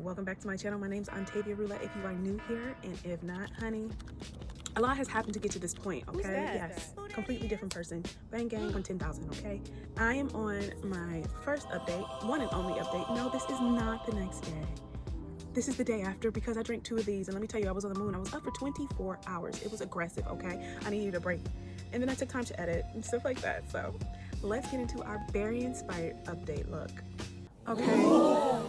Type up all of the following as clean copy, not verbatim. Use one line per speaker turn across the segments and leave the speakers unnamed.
Welcome back to my channel. My name's Antavia Roulette if you are new here, and if not, honey, a lot has happened to get to this point, okay?
Who's that?
Yes, completely different person. Bang gang on 10,000, okay? I am on my first update, one and only update. No, this is not the next day. This is the day after, because I drank 2 of these, and let me tell you, I was on the moon. I was up for 24 hours. It was aggressive, okay? I needed a break. And then I took time to edit and stuff like that. So let's get into our very inspired update look. Okay,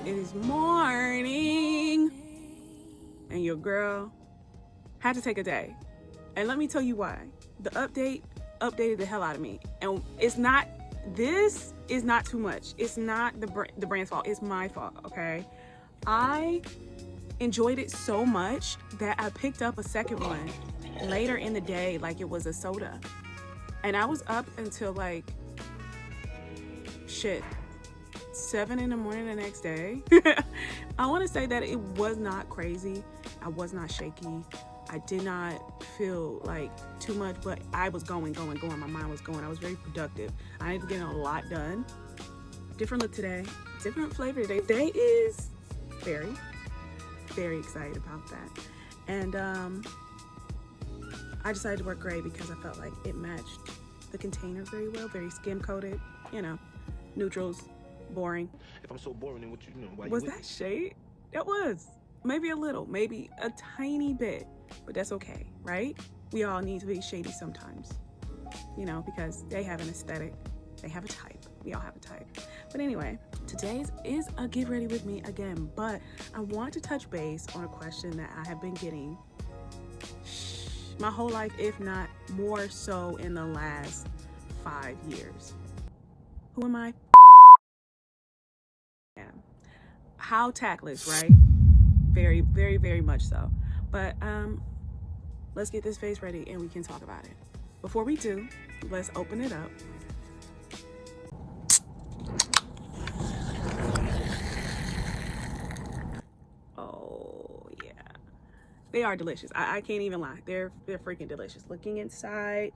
it is morning, and your girl had to take a day. And let me tell you why. The update updated the hell out of me. And it's not, this is not too much. It's not the brand's fault. It's my fault, okay? I enjoyed it so much that I picked up a second one later in the day like it was a soda. And I was up until like, shit, 7 in the morning the next day. I want to say that it was not crazy. I was not shaky. I did not feel like too much, but I was going. My mind was going. I was very productive. I ended up getting a lot done. Different look today. Different flavor today. Today is very, very excited about that. And I decided to work gray because I felt like it matched the container very well. Very skim coated, you know, neutrals, boring.
If I'm so boring, then what you know? Why
Was
you
that shade? It was. Maybe a little, maybe a tiny bit, but that's okay, right? We all need to be shady sometimes, you know, because they have an aesthetic. They have a type. We all have a type. But anyway, today's is a get ready with me again, but I want to touch base on a question that I have been getting my whole life, if not more so in the last 5 years. Who am I? How tactless, right? Very, very, very much so. But let's get this face ready and we can talk about it. Before we do, let's open it up. Oh yeah, they are delicious. I can't even lie. They're freaking delicious. Looking inside,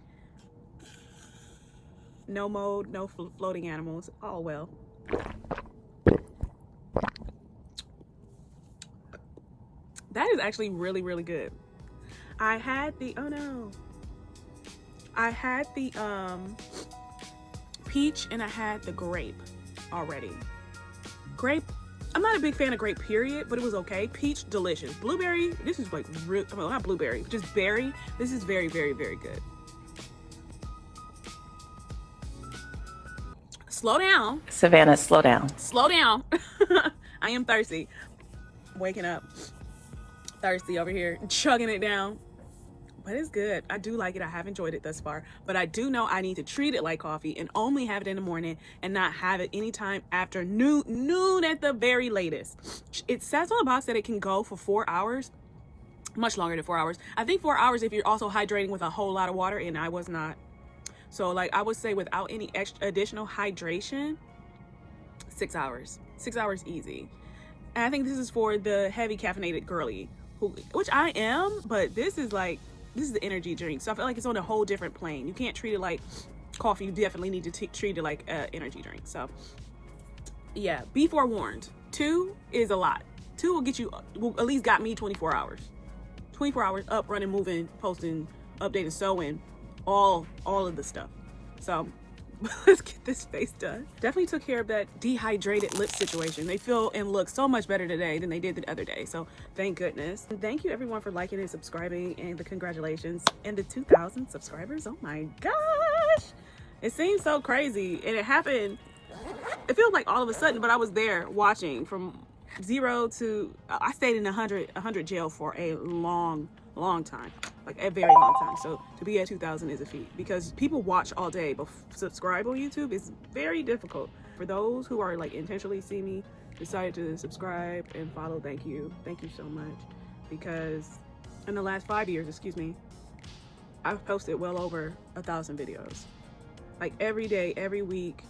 no mold, no floating animals. Oh well. That is actually really, really good. I had the, oh no. I had the peach and I had the grape already. Grape, I'm not a big fan of grape period, but it was okay. Peach, delicious. Blueberry, this is like real, well, not blueberry, just berry. This is very, very, very good. Slow down.
Savannah, slow down.
Slow down. I am thirsty. Waking up. Thirsty over here, chugging it down, but it's good. I do like it. I have enjoyed it thus far, but I do know I need to treat it like coffee and only have it in the morning and not have it anytime after noon at the very latest. It says on the box that it can go for 4 hours, much longer than 4 hours. I think 4 hours if you're also hydrating with a whole lot of water, and I was not. So like I would say without any extra additional hydration, 6 hours. 6 hours easy. And I think this is for the heavy caffeinated girly, which I am, but this is the energy drink. So I feel like it's on a whole different plane. You can't treat it like coffee. You definitely need to treat it like an energy drink. So yeah, be forewarned. 2 is a lot. 2 will get you, will at least got me 24 hours. 24 hours up, running, moving, posting, updating, sewing, all of the stuff. So let's get this face done. Definitely took care of that dehydrated lip situation. They feel and look so much better today than they did the other day. So thank goodness. And thank you everyone for liking and subscribing, and the congratulations and the 2,000 subscribers. Oh my gosh. It seems so crazy. And it happened, it feels like all of a sudden, but I was there watching from 0 to, I stayed in 100 jail for a long time, like a very long time. So to be at 2,000 is a feat, because people watch all day, but subscribe on YouTube is very difficult. For those who are like intentionally see me, decided to subscribe and follow, thank you so much, because in the last 5 years, excuse me, I've posted well over 1,000 videos, like every day, every week.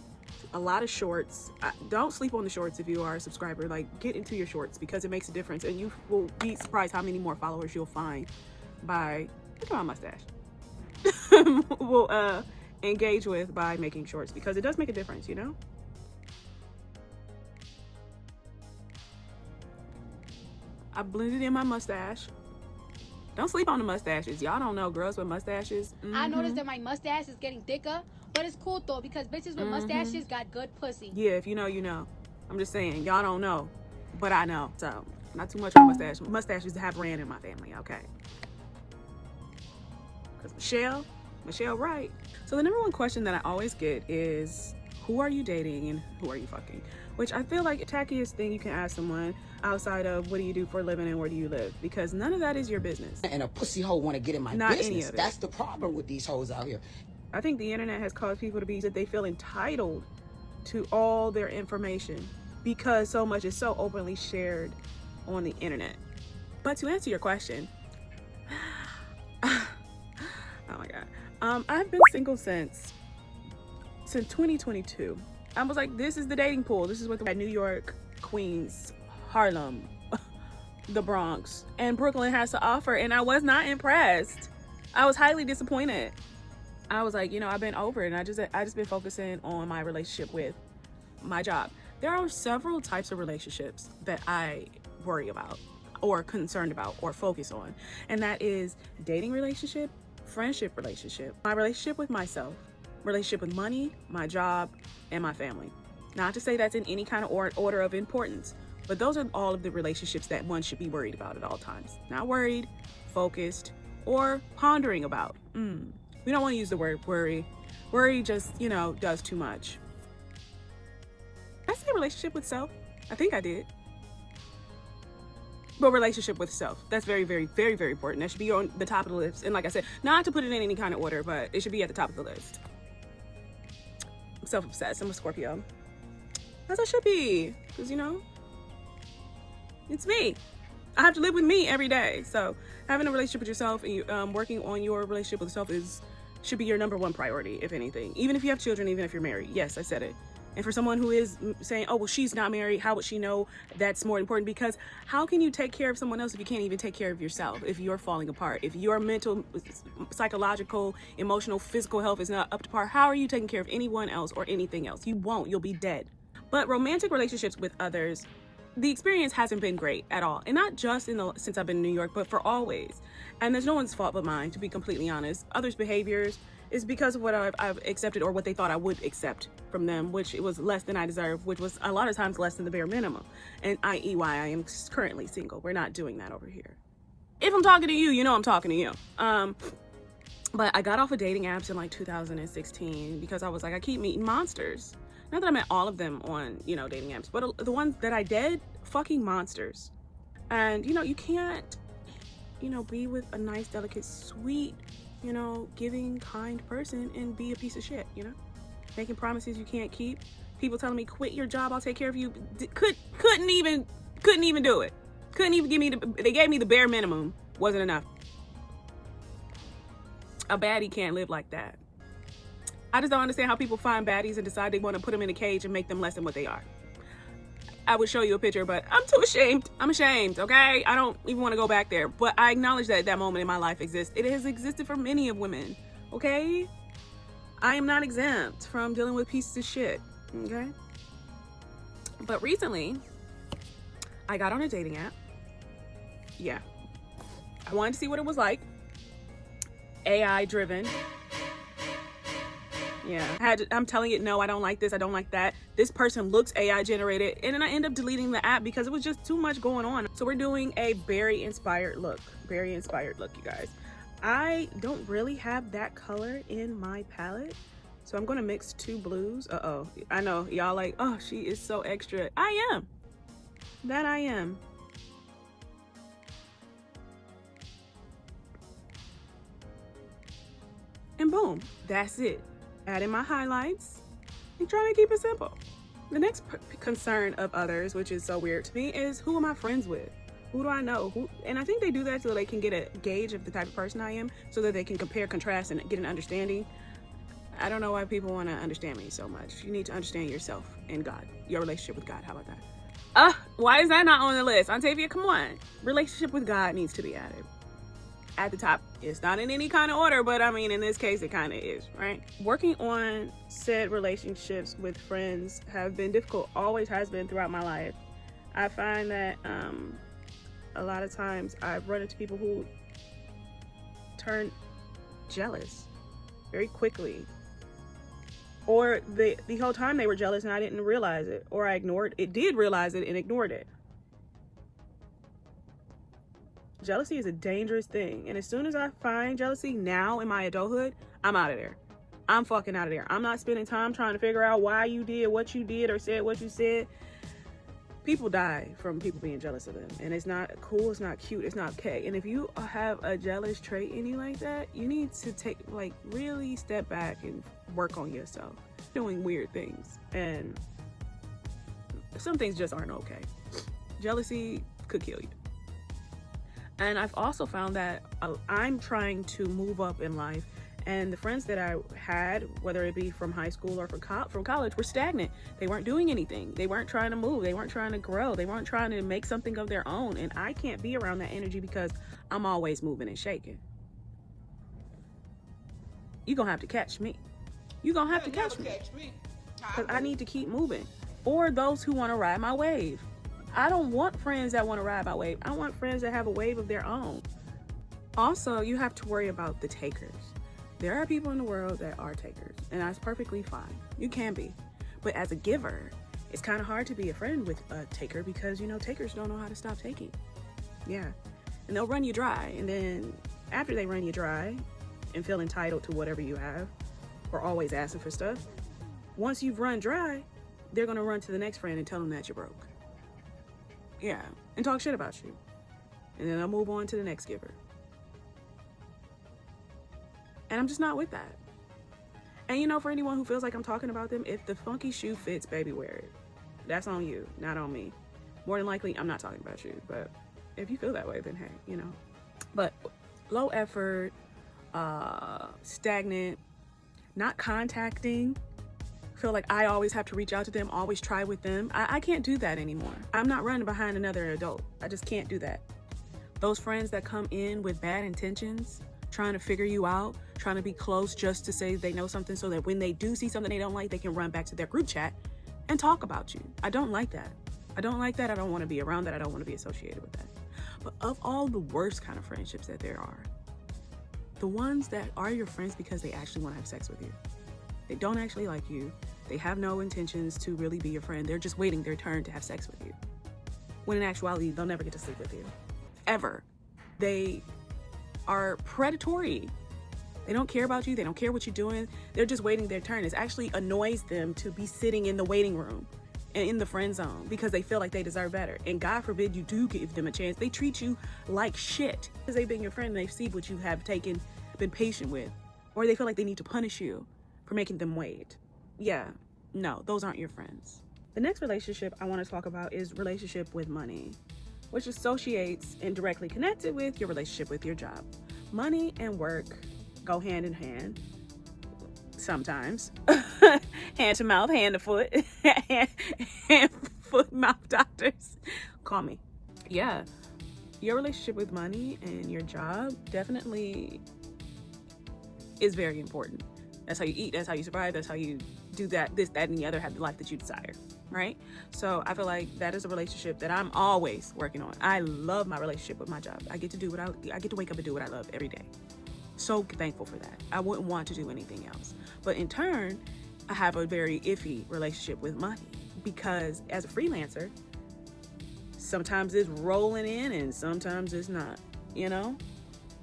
A lot of shorts. Don't sleep on the shorts if you are a subscriber. Like, get into your shorts, because it makes a difference, and you will be surprised how many more followers you'll find by, look at my mustache, will engage with by making shorts, because it does make a difference, you know. I blended in my mustache. Don't sleep on the mustaches. Y'all don't know girls with mustaches.
I noticed that my mustache is getting thicker, but it's cool though because bitches with mustaches got good pussy.
Yeah, if you know, you know. I'm just saying, y'all don't know, but I know. So, not too much on mustache. Mustaches have ran in my family, okay? Because Michelle Wright. So the number one question that I always get is, who are you dating and who are you fucking? Which I feel like the tackiest thing you can ask someone outside of what do you do for a living and where do you live? Because none of that is your business.
And a pussy hoe want to get in my
Not
business.
any of it.
That's the problem with these hoes out here.
I think the internet has caused people to be that they feel entitled to all their information because so much is so openly shared on the internet. But to answer your question, oh my God, I've been single since 2022. I was like, this is the dating pool. This is what New York, Queens, Harlem, the Bronx, and Brooklyn has to offer, and I was not impressed. I was highly disappointed. I was like, you know, I've been over it, and I just been focusing on my relationship with my job. There are several types of relationships that I worry about or concerned about or focus on, and that is dating relationship, friendship relationship, my relationship with myself, relationship with money, my job, and my family. Not to say that's in any kind of order of importance, but those are all of the relationships that one should be worried about at all times. Not worried, focused, or pondering about. We don't want to use the word worry. Worry just, you know, does too much. Did I say relationship with self? I think I did. But relationship with self, that's very, very, very, very important. That should be on the top of the list. And like I said, not to put it in any kind of order, but it should be at the top of the list. I'm self-obsessed. I'm a Scorpio. As I should be. Because, you know, it's me. I have to live with me every day. So having a relationship with yourself and working on your relationship with yourself should be your number one priority, if anything. Even if you have children, even if you're married. Yes, I said it. And for someone who is saying, oh, well, she's not married, how would she know that's more important? Because how can you take care of someone else if you can't even take care of yourself? If you're falling apart, if your mental, psychological, emotional, physical health is not up to par, how are you taking care of anyone else or anything else? You won't. You'll be dead. But romantic relationships with others, the experience hasn't been great at all. And not just since I've been in New York, but for always. And there's no one's fault but mine, to be completely honest. Others' behaviors is because of what I've accepted or what they thought I would accept from them, which it was less than I deserve, which was a lot of times less than the bare minimum. And i.e. why I am currently single. We're not doing that over here. If I'm talking to you, you know I'm talking to you. But I got off of dating apps in like 2016 because I was like, I keep meeting monsters. Not that I met all of them on, you know, dating apps, but the ones that I did, fucking monsters. And, you know, you can't, you know, be with a nice, delicate, sweet, you know, giving, kind person and be a piece of shit, you know? Making promises you can't keep. People telling me, quit your job, I'll take care of you. Couldn't even do it. Couldn't even give me they gave me the bare minimum. Wasn't enough. A baddie can't live like that. I just don't understand how people find baddies and decide they want to put them in a cage and make them less than what they are. I would show you a picture, but I'm too ashamed. I'm ashamed, okay? I don't even want to go back there. But I acknowledge that that moment in my life exists. It has existed for many of women, okay? I am not exempt from dealing with pieces of shit, okay? But recently, I got on a dating app. Yeah. I wanted to see what it was like. AI driven. Yeah, I'm telling it, no, I don't like this, I don't like that. This person looks AI generated, and then I end up deleting the app because it was just too much going on. So we're doing a berry inspired look, you guys. I don't really have that color in my palette, so I'm gonna mix two blues. I know y'all like, oh, she is so extra. I am. That I am. And boom, that's it. Add in my highlights and try to keep it simple. The next concern of others, which is so weird to me, is who am I friends with? Who do I know? And I think they do that so they can get a gauge of the type of person I am, so that they can compare, contrast, and get an understanding. I don't know why people want to understand me so much. You need to understand yourself and God, your relationship with God. How about that? Why is that not on the list? Ontavia, come on. Relationship with God needs to be added. At the top. It's not in any kind of order, but I mean, in this case, it kind of is, right? Working on said relationships with friends have been difficult, always has been throughout my life. I find that a lot of times I've run into people who turn jealous very quickly, or the whole time they were jealous and I didn't realize it, or I ignored it, did realize it and ignored it. Jealousy is a dangerous thing, and as soon as I find jealousy now in my adulthood, I'm out of there. I'm fucking out of there. I'm not spending time trying to figure out why you did what you did or said what you said. People die from people being jealous of them, and it's not cool, it's not cute, it's not okay. And if you have a jealous trait in you like that, you need to really step back and work on yourself. Doing weird things, and some things just aren't okay. Jealousy could kill you. And I've also found that I'm trying to move up in life, and the friends that I had, whether it be from high school or from college, were stagnant. They weren't doing anything. They weren't trying to move. They weren't trying to grow. They weren't trying to make something of their own. And I can't be around that energy because I'm always moving and shaking. You're going to have to catch me. You're going to have to catch me. Because I need to keep moving. Or those who want to ride my wave. I don't want friends that want to ride my wave. I want friends that have a wave of their own. Also, you have to worry about the takers. There are people in the world that are takers, and that's perfectly fine. You can be. But as a giver, it's kind of hard to be a friend with a taker because, takers don't know how to stop taking. Yeah. And they'll run you dry. And then after they run you dry and feel entitled to whatever you have, or always asking for stuff, once you've run dry, they're going to run to the next friend and tell them that you're broke. Yeah. And talk shit about you. And then they'll move on to the next giver. And I'm just not with that. And for anyone who feels like I'm talking about them, if the funky shoe fits, baby, wear it. That's on you, not on me. More than likely, I'm not talking about you. But if you feel that way, then hey, But low effort, stagnant, not contacting, feel like I always have to reach out to them, always try with them. I can't do that anymore. I'm not running behind another adult. I just can't do that. Those friends that come in with bad intentions, trying to figure you out, trying to be close just to say they know something so that when they do see something they don't like, they can run back to their group chat and talk about you. I don't like that. I don't like that. I don't want to be around that. I don't want to be associated with that. But of all the worst kind of friendships that there are, the ones that are your friends because they actually want to have sex with you. They don't actually like you. They have no intentions to really be your friend. They're just waiting their turn to have sex with you. When in actuality, they'll never get to sleep with you. Ever. They are predatory. They don't care about you. They don't care what you're doing. They're just waiting their turn. It actually annoys them to be sitting in the waiting room and in the friend zone because they feel like they deserve better. And God forbid you do give them a chance. They treat you like shit because they've been your friend and they see what you have been patient with, or they feel like they need to punish you for making them wait. Yeah, no, those aren't your friends. The next relationship I want to talk about is relationship with money, which associates and directly connected with your relationship with your job. Money and work go hand in hand. Sometimes. Hand to mouth, hand to foot. hand, foot, mouth doctors. Call me. Yeah. Your relationship with money and your job definitely is very important. That's how you eat. That's how you survive. That's how you do that, this, that, and the other, have the life that you desire. Right? So I feel like that is a relationship that I'm always working on. I love my relationship with my job. I get to do I get to wake up and do what I love every day. So thankful for that. I wouldn't want to do anything else. But in turn, I have a very iffy relationship with money because as a freelancer, sometimes it's rolling in and sometimes it's not,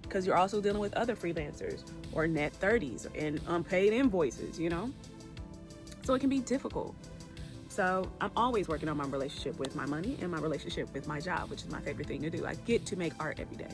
because you're also dealing with other freelancers or net 30s and unpaid invoices, so it can be difficult. So I'm always working on my relationship with my money and my relationship with my job, which is my favorite thing to do. I get to make art every day.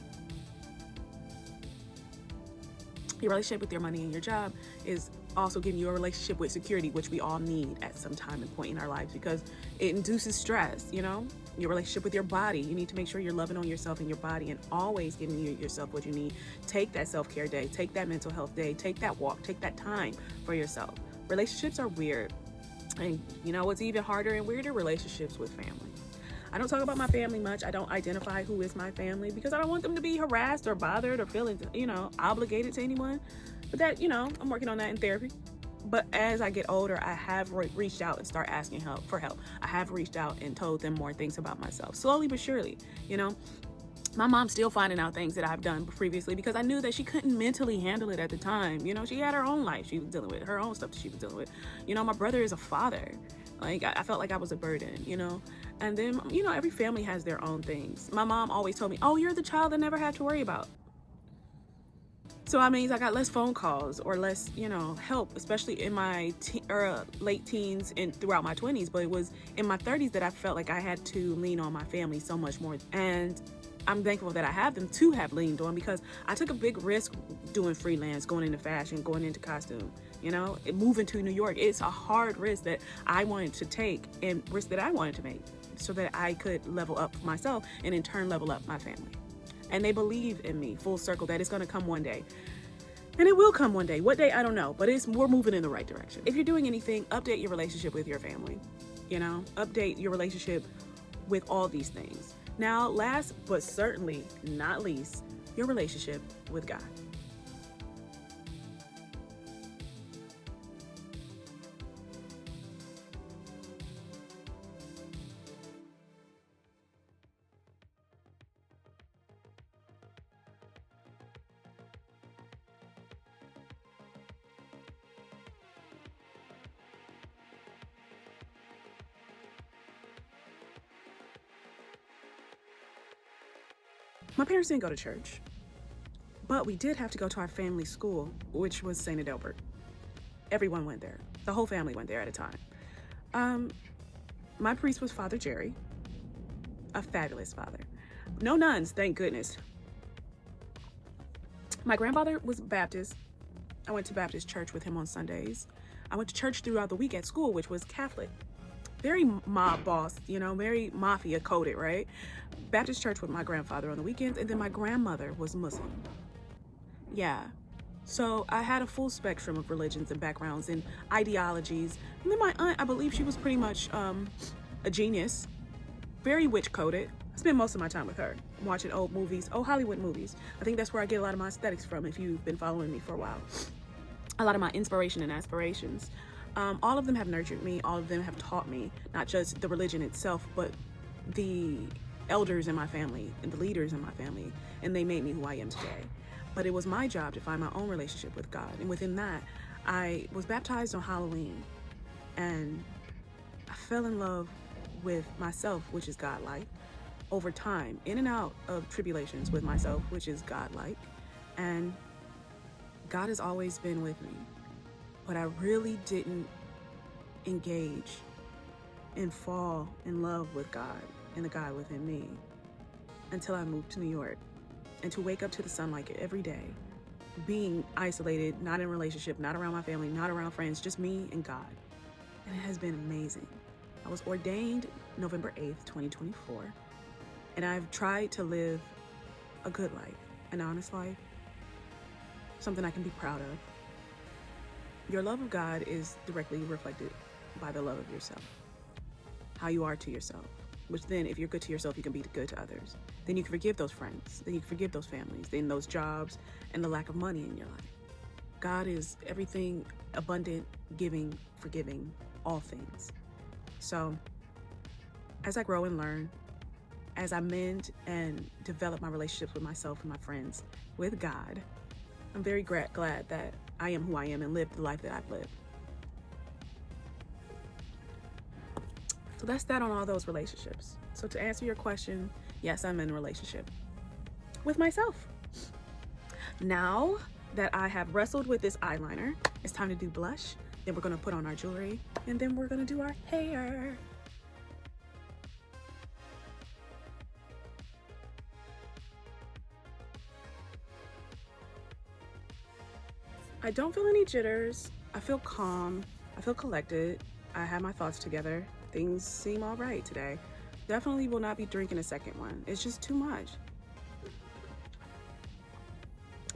Your relationship with your money and your job is also giving you a relationship with security, which we all need at some time and point in our lives because it induces stress, Your relationship with your body, you need to make sure you're loving on yourself and your body and always giving yourself what you need. Take that self-care day, take that mental health day, take that walk, take that time for yourself. Relationships are weird. And what's even harder and weirder? Relationships with family. I don't talk about my family much. I don't identify who is my family because I don't want them to be harassed or bothered or feeling, obligated to anyone. But that, I'm working on that in therapy. But as I get older, I have reached out and start asking for help. I have reached out and told them more things about myself, slowly but surely, My mom's still finding out things that I've done previously because I knew that she couldn't mentally handle it at the time. You know, she had her own life she was dealing with, her own stuff that she was dealing with. You know, my brother is a father. Like, I felt like I was a burden, you know? And then, you know, every family has their own things. My mom always told me, oh, you're the child that never had to worry about. So I mean, I got less phone calls or less, you know, help, especially in my late teens and throughout my 20s. But it was in my 30s that I felt like I had to lean on my family so much more. And I'm thankful that I have them to have leaned on, because I took a big risk doing freelance, going into fashion, going into costume, you know, moving to New York. It's a hard risk that I wanted to take and risk that I wanted to make so that I could level up myself and in turn level up my family. And they believe in me full circle that it's going to come one day. And it will come one day. What day, I don't know, but we're moving in the right direction. If you're doing anything, update your relationship with your family. You know, update your relationship with all these things. Now, last but certainly not least, your relationship with God. My parents didn't go to church, but we did have to go to our family school, which was St. Adelbert. Everyone went there. The whole family went there at a time. My priest was Father Jerry, a fabulous father. No nuns, thank goodness. My grandfather was Baptist. I went to Baptist church with him on Sundays. I went to church throughout the week at school, which was Catholic. Very mob boss, you know, very mafia coded, right? Baptist church with my grandfather on the weekends, and then my grandmother was Muslim. Yeah. So I had a full spectrum of religions and backgrounds and ideologies. And then my aunt, I believe she was pretty much a genius, very witch coded. I spent most of my time with her watching old movies, old Hollywood movies. I think that's where I get a lot of my aesthetics from, if you've been following me for a while. A lot of my inspiration and aspirations. All of them have nurtured me. All of them have taught me, not just the religion itself, but the elders in my family and the leaders in my family. And they made me who I am today. But it was my job to find my own relationship with God. And within that, I was baptized on Halloween. And I fell in love with myself, which is godlike, over time, in and out of tribulations with myself, which is godlike. And God has always been with me. But I really didn't engage and fall in love with God and the God within me until I moved to New York. And to wake up to the sunlight every day, being isolated, not in a relationship, not around my family, not around friends, just me and God. And it has been amazing. I was ordained November 8th, 2024. And I've tried to live a good life, an honest life, something I can be proud of. Your love of God is directly reflected by the love of yourself, how you are to yourself, which then if you're good to yourself, you can be good to others. Then you can forgive those friends, then you can forgive those families, then those jobs and the lack of money in your life. God is everything abundant, giving, forgiving, all things. So as I grow and learn, as I mend and develop my relationships with myself and my friends, with God, I'm very glad that I am who I am and live the life that I've lived. So that's that on all those relationships. So to answer your question, yes, I'm in a relationship with myself. Now that I have wrestled with this eyeliner, it's time to do blush. Then we're gonna put on our jewelry, and then we're gonna do our hair. I don't feel any jitters. I feel calm. I feel collected. I have my thoughts together. Things seem all right today. Definitely will not be drinking a second one. It's just too much.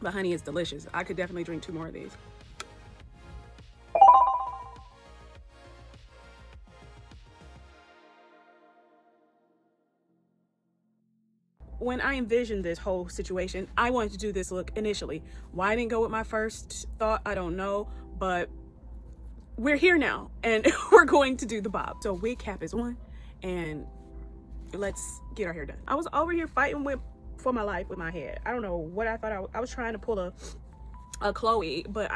But honey, it's delicious. I could definitely drink 2 more of these. When I envisioned this whole situation, I wanted to do this look initially. Why I didn't go with my first thought, I don't know, but we're here now and we're going to do the bob. So wig cap is on and let's get our hair done. I was over here fighting with for my life with my hair. I don't know what I thought. I was trying to pull a Chloe, but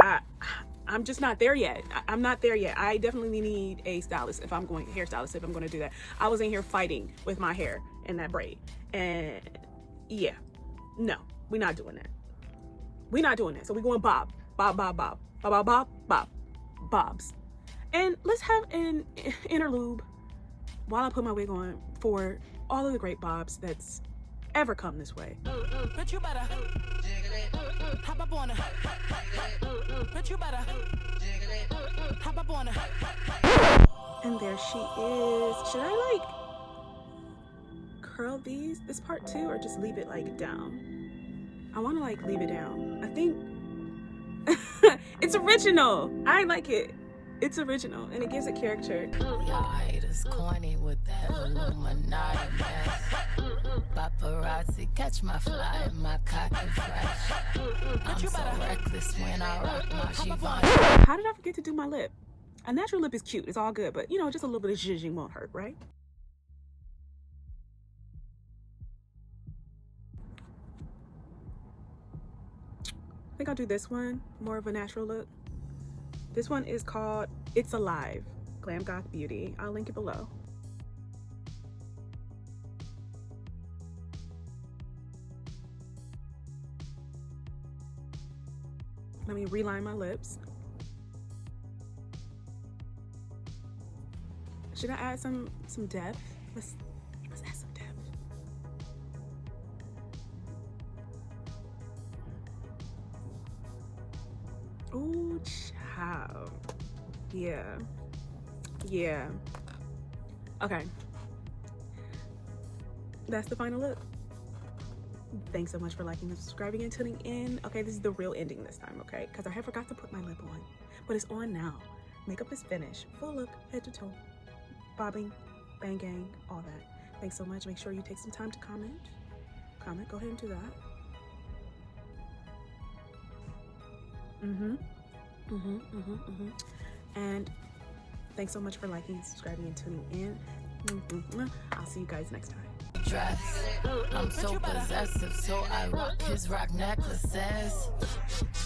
I'm just not there yet. I'm not there yet. I definitely need a stylist if I'm going, hairstylist if I'm going to do that. I was in here fighting with my hair in that braid, and yeah, no, we're not doing that. We're not doing that. So we're going bob, bob, bob, bob, bob, bob, bob, bob, bobs, and let's have an interlude while I put my wig on for all of the great bobs that's ever come this way.
But you better hop up on her. But you better hop up on her.
And there she is. Should I like curl this part too, or just leave it like down? I want to like leave it down. I think it's original. I like it. It's original and it gives it character.
Y'all haters corny with that Illuminati mess. Paparazzi catch my fly and my cock and fresh. I'm so reckless when I rock my Givenchy.
How did I forget to do my lip? A natural lip is cute. It's all good, but you know, just a little bit of zhuzhing won't hurt, right? I think I'll do this one, more of a natural look. This one is called It's Alive, Glam Goth Beauty. I'll link it below. Let me reline my lips. Should I add some depth? Let's add some depth. Ooh, child. Yeah. Okay. That's the final look. Thanks so much for liking and subscribing and tuning in. Okay, this is the real ending this time, okay? Because I had forgot to put my lip on, but it's on now. Makeup is finished. Full look, head to toe. Bobbing, bang gang, all that. Thanks so much. Make sure you take some time to comment. Go ahead and do that. And thanks so much for liking, subscribing, and tuning in. I'll see you guys next time.
Dress. I'm so possessive, so I rock his rock necklaces.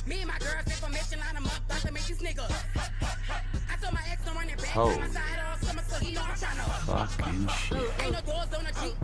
Me and my girls, if I'm matching line, I'm up, about to make these niggas. I told my ex to run it back on my side all summer, so he know I'm trying to.
Fucking shit.
Ain't no doors on the Jeep.